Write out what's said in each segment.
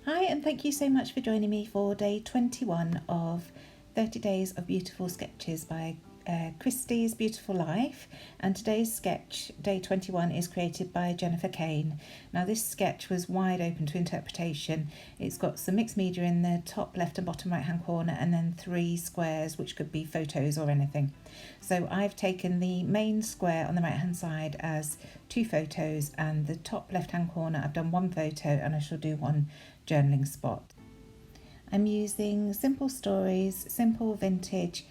Hi, and thank you so much for joining me for day 21 of 30 Days of Beautiful Sketches by Christie's Beautiful Life. And today's sketch, day 21, is created by Jennifer Cain. Now, this sketch was wide open to interpretation. It's got some mixed media in the top left and bottom right hand corner, and then 3 squares, which could be photos or anything. So I've taken the main square on the right hand side as 2 photos, and the top left hand corner I've done 1 photo, and I shall do 1 journaling spot. I'm using Simple Stories, Simple Vintage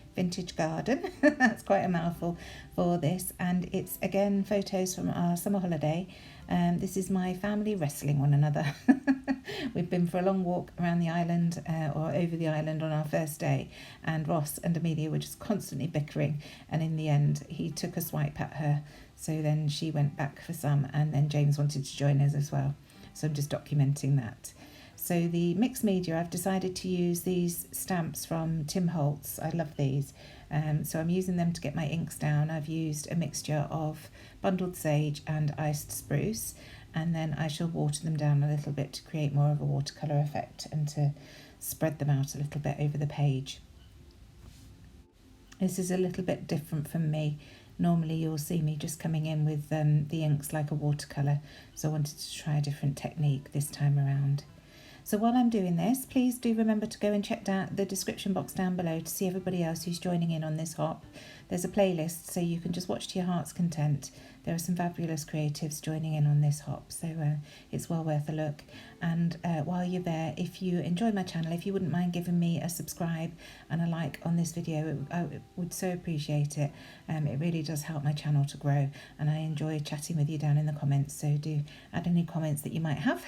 Garden. That's quite a mouthful for this, and it's again photos from our summer holiday. This is my family wrestling one another. We've been for a long walk around the island or over the island on our first day, and Ross and Amelia were just constantly bickering, and in the end he took a swipe at her, so then she went back for some, and then James wanted to join us as well, so I'm just documenting that. So the mixed media, I've decided to use these stamps from Tim Holtz. I love these. So I'm using them to get my inks down. I've used a mixture of bundled sage and iced spruce, and then I shall water them down a little bit to create more of a watercolour effect and to spread them out a little bit over the page. This is a little bit different from me. Normally you'll see me just coming in with the inks like a watercolour, so I wanted to try a different technique this time around. So while I'm doing this, please do remember to go and check down the description box down below to see everybody else who's joining in on this hop. There's a playlist, so you can just watch to your heart's content. There are some fabulous creatives joining in on this hop, so it's well worth a look. And while you're there, if you enjoy my channel, if you wouldn't mind giving me a subscribe and a like on this video, I would so appreciate it. It really does help my channel to grow, and I enjoy chatting with you down in the comments, so do add any comments that you might have.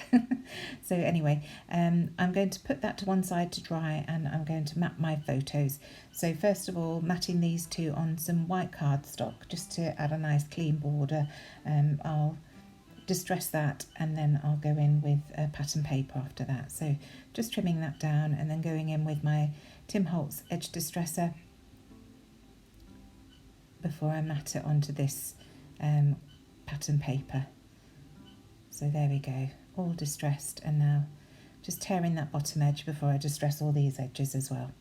So anyway, I'm going to put that to one side to dry, and I'm going to map my photos. So first of all, matting these 2 on some white cardstock just to add a nice clean border. I'll distress that, and then I'll go in with a pattern paper after that. So just trimming that down and then going in with my Tim Holtz edge distresser before I mat it onto this pattern paper. So there we go, all distressed, and now just tearing that bottom edge before I distress all these edges as well.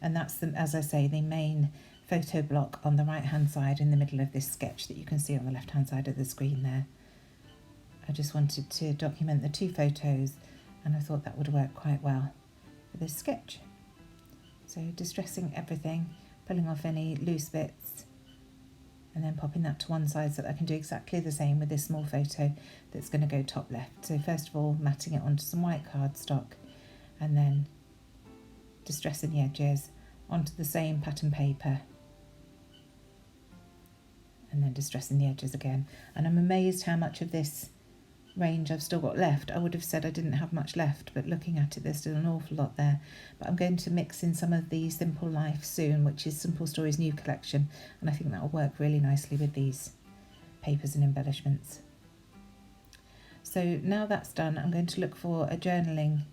And that's, as I say, the main photo block on the right hand side in the middle of this sketch that you can see on the left hand side of the screen there. I just wanted to document the 2 photos, and I thought that would work quite well for this sketch. So distressing everything, pulling off any loose bits, and then popping that to one side so that I can do exactly the same with this small photo that's going to go top left. So first of all, matting it onto some white cardstock, and then distressing the edges onto the same pattern paper, and then distressing the edges again. And I'm amazed how much of this range I've still got left. I would have said I didn't have much left, but looking at it, there's still an awful lot there. But I'm going to mix in some of the Simple Life soon, which is Simple Stories' new collection, and I think that will work really nicely with these papers and embellishments. So now that's done, I'm going to look for a journaling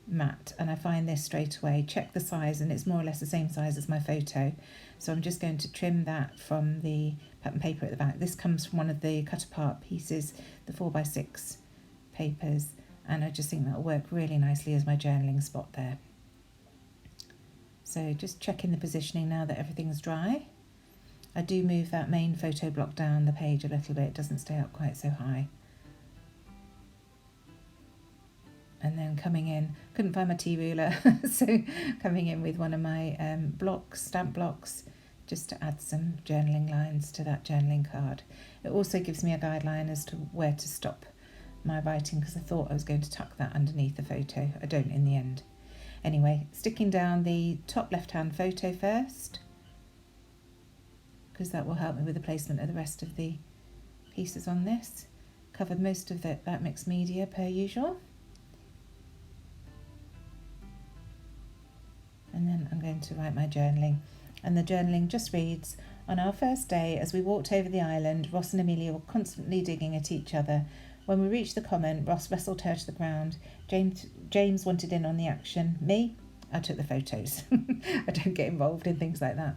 mat, and I find this straight away. Check the size, and it's more or less the same size as my photo, so I'm just going to trim that from the pattern paper at the back. This comes from one of the cut apart pieces, the 4x6 papers, and I just think that'll work really nicely as my journaling spot there. So just checking the positioning now that everything's dry. I do move that main photo block down the page a little bit, it doesn't stay up quite so high. And then coming in, couldn't find my tea ruler, so coming in with one of my stamp blocks, just to add some journaling lines to that journaling card. It also gives me a guideline as to where to stop my writing, because I thought I was going to tuck that underneath the photo. I don't in the end. Anyway, sticking down the top left-hand photo first, because that will help me with the placement of the rest of the pieces on this. Covered most of that mixed media per usual. And then I'm going to write my journaling, and the journaling just reads, "On our first day, as we walked over the island, Ross and Amelia were constantly digging at each other. When we reached the common, Ross wrestled her to the ground. James wanted in on the action. Me? I took the photos." I don't get involved in things like that.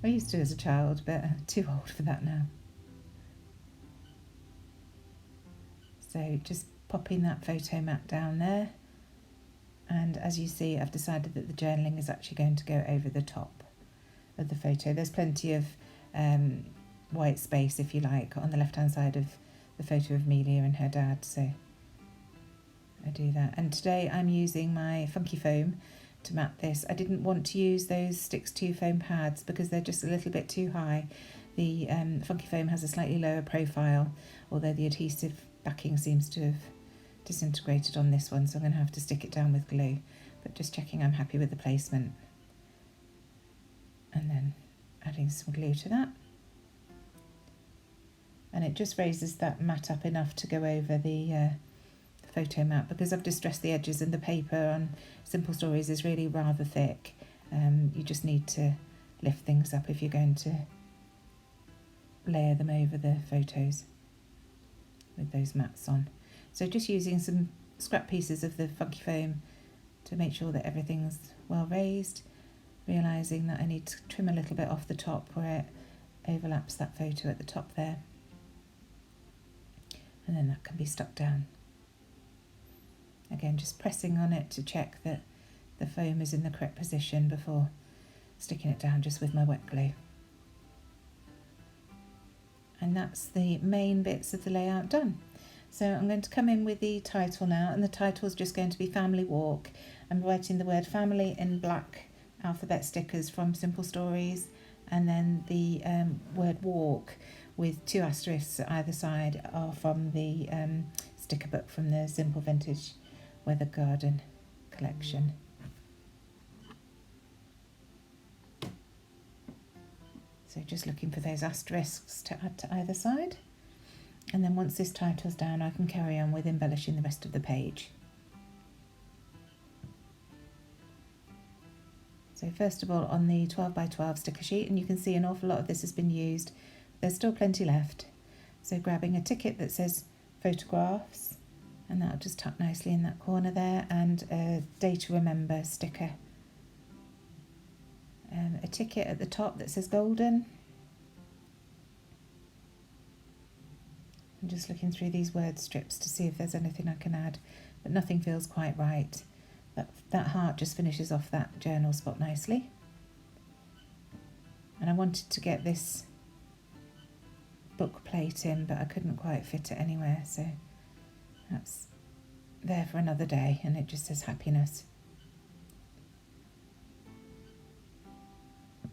I used to as a child, but I'm too old for that now. So just popping that photo mat down there, And as you see, I've decided that the journaling is actually going to go over the top of the photo. There's plenty of white space, if you like, on the left-hand side of the photo of Amelia and her dad, so I do that. And today I'm using my Funky Foam to mat this. I didn't want to use those Sticks 2 foam pads because they're just a little bit too high. The Funky Foam has a slightly lower profile, although the adhesive backing seems to have disintegrated on this one, so I'm going to have to stick it down with glue. But just checking I'm happy with the placement. And then adding some glue to that. And it just raises that mat up enough to go over the photo mat, because I've distressed the edges and the paper on Simple Stories is really rather thick. You just need to lift things up if you're going to layer them over the photos with those mats on. So just using some scrap pieces of the Funky Foam to make sure that everything's well raised, realising that I need to trim a little bit off the top where it overlaps that photo at the top there. And then that can be stuck down. Again, just pressing on it to check that the foam is in the correct position before sticking it down just with my wet glue. And that's the main bits of the layout done. So I'm going to come in with the title now, and the title is just going to be Family Walk. I'm writing the word family in black alphabet stickers from Simple Stories, and then the word walk with 2 asterisks at either side are from the sticker book from the Simple Vintage Weather Garden collection. So just looking for those asterisks to add to either side. And then once this title's down, I can carry on with embellishing the rest of the page. So first of all, on the 12 by 12 sticker sheet, and you can see an awful lot of this has been used. There's still plenty left. So grabbing a ticket that says photographs, and that'll just tuck nicely in that corner there, and a day to remember sticker. A ticket at the top that says golden. I'm just looking through these word strips to see if there's anything I can add, but nothing feels quite right. That heart just finishes off that journal spot nicely. And I wanted to get this book plate in, but I couldn't quite fit it anywhere, so that's there for another day, and it just says happiness.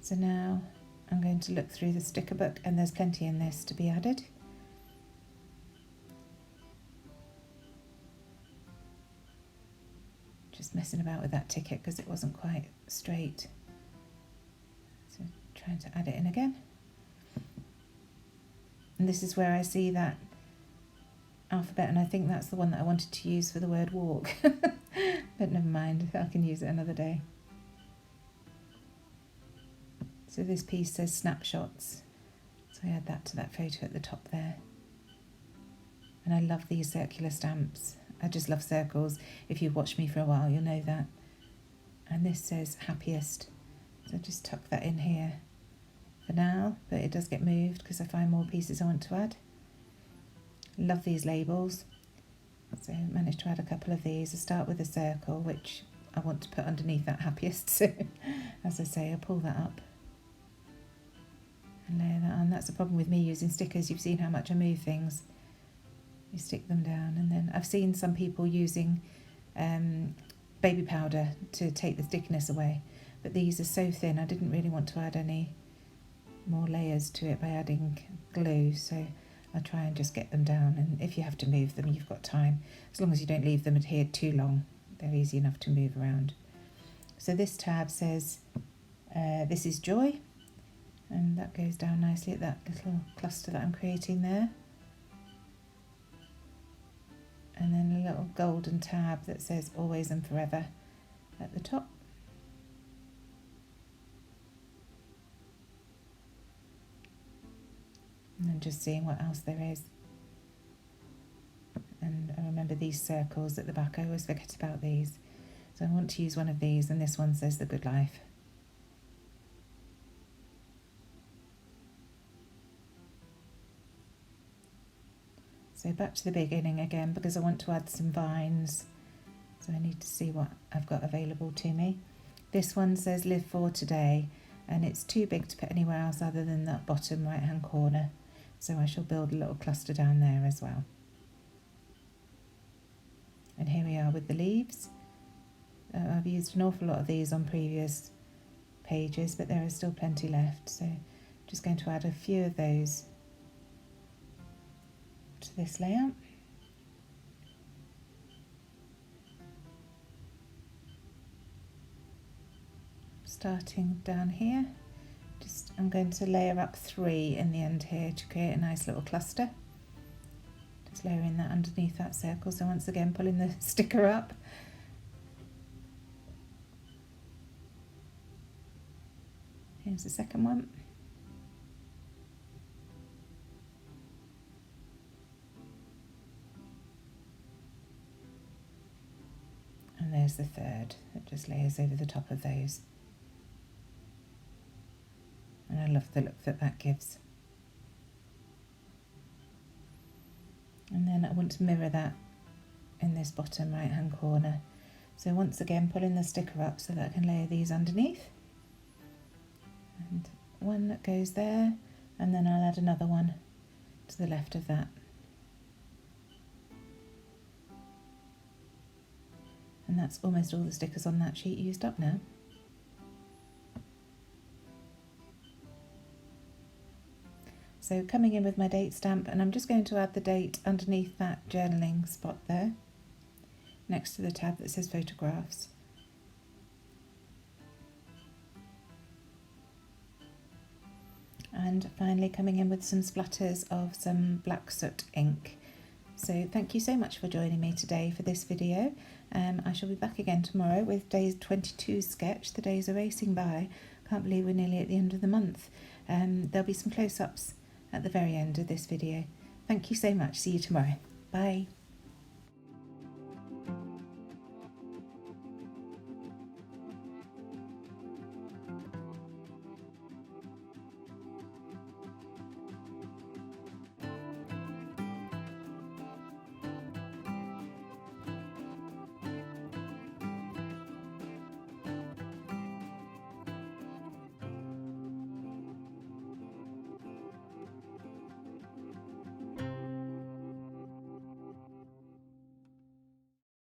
So now I'm going to look through the sticker book, and there's plenty in this to be added. Just messing about with that ticket because it wasn't quite straight. So trying to add it in again. And this is where I see that alphabet, and I think that's the one that I wanted to use for the word walk. But never mind, I can use it another day. So this piece says snapshots, so I add that to that photo at the top there. And I love these circular stamps. I just love circles. If you've watched me for a while, you'll know that. And this says happiest, so just tuck that in here for now, but it does get moved because I find more pieces I want to add. Love these labels, so I managed to add a couple of these. I start with a circle, which I want to put underneath that happiest, so as I say, I'll pull that up and layer that on. That's the problem with me using stickers. You've seen how much I move things. You stick them down, and then I've seen some people using baby powder to take the thickness away, but these are so thin I didn't really want to add any more layers to it by adding glue, so I'll try and just get them down. And if you have to move them, you've got time, as long as you don't leave them adhered too long. They're easy enough to move around. So this tab says this is joy, and that goes down nicely at that little cluster that I'm creating there. And then a little golden tab that says always and forever at the top. And then just seeing what else there is. And I remember these circles at the back, I always forget about these. So I want to use one of these, and this one says the good life. So back to the beginning again, because I want to add some vines. So I need to see what I've got available to me. This one says live for today, and it's too big to put anywhere else other than that bottom right hand corner. So I shall build a little cluster down there as well. And here we are with the leaves. I've used an awful lot of these on previous pages, but there is still plenty left. So I'm just going to add a few of those to this layout. Starting down here, I'm going to layer up 3 in the end here to create a nice little cluster. Just layering that underneath that circle, so once again pulling the sticker up. Here's the second one. And there's the third that just layers over the top of those. And I love the look that that gives. And then I want to mirror that in this bottom right hand corner. So once again pulling the sticker up so that I can layer these underneath. And one that goes there, and then I'll add another one to the left of that. And that's almost all the stickers on that sheet used up now. So coming in with my date stamp, and I'm just going to add the date underneath that journaling spot there, next to the tab that says photographs. And finally coming in with some splatters of some black soot ink. So thank you so much for joining me today for this video. I shall be back again tomorrow with day 22 sketch. The days are racing by. Can't believe we're nearly at the end of the month. There'll be some close-ups at the very end of this video. Thank you so much. See you tomorrow. Bye.